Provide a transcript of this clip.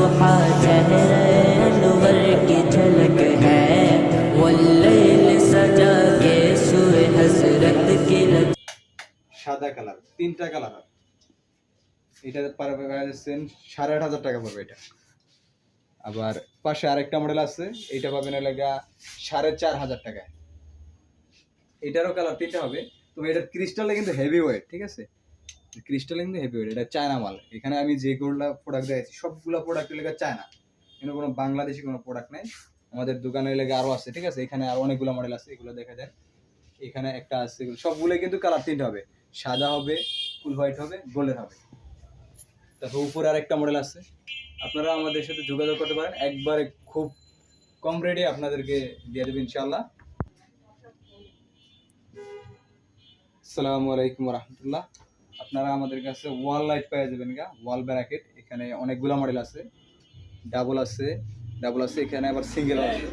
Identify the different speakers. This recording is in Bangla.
Speaker 1: दुहा चेहरे अनवर की झलक है वल्लैल सजा के सुए हसरत की लग।
Speaker 2: সাদা কালার, তিনটা কালার হবে। এটা পারবে 8,500 টাকা পড়বে এটা। আবার পাশে আরেকটা মডেল আছে, এটা পাবেন লাগা 4,500 টাকায়। এটারও কালার তিনটা হবে, তবে এটার ক্রিস্টালটা কিন্তু হেভি ওয়েট, ঠিক আছে? ক্রিস্টাল কিন্তু হেভি ওয়েট, এটা চায়না মাল। এখানে আমি যেগুলা প্রোডাক্ট দিয়েছি সবগুলা প্রোডাক্ট লেগে চায়না, কিন্তু কোনো বাংলাদেশি কোনো প্রোডাক্ট নেই। আমাদের দোকানে লেগে আরো আছে, ঠিক আছে? এখানে আরো অনেকগুলো মডেল আছে, এগুলো দেখা যায়। এখানে একটা আছে, সবগুলোই কিন্তু কালার তিনটা হবে, সাদা হবে, ফুল হোয়াইট হবে, গোল্ডেন হবে। তারপর উপরে আরেকটা মডেল আছে, আপনারা আমাদের সাথে যোগাযোগ করতে পারেন, একবারে খুব কম রেটে আপনাদেরকে দিয়ে দেবেন ইনশাআল্লাহ। আসসালামু আলাইকুম রহমতুল্লাহ। আপনারা আমাদের কাছে ওয়াল লাইট পেয়ে যাবেন, ওয়াল ব্র্যাকেট। এখানে অনেকগুলো মডেল আছে, ডাবল আছে, এখানে আবার সিঙ্গেল আছে।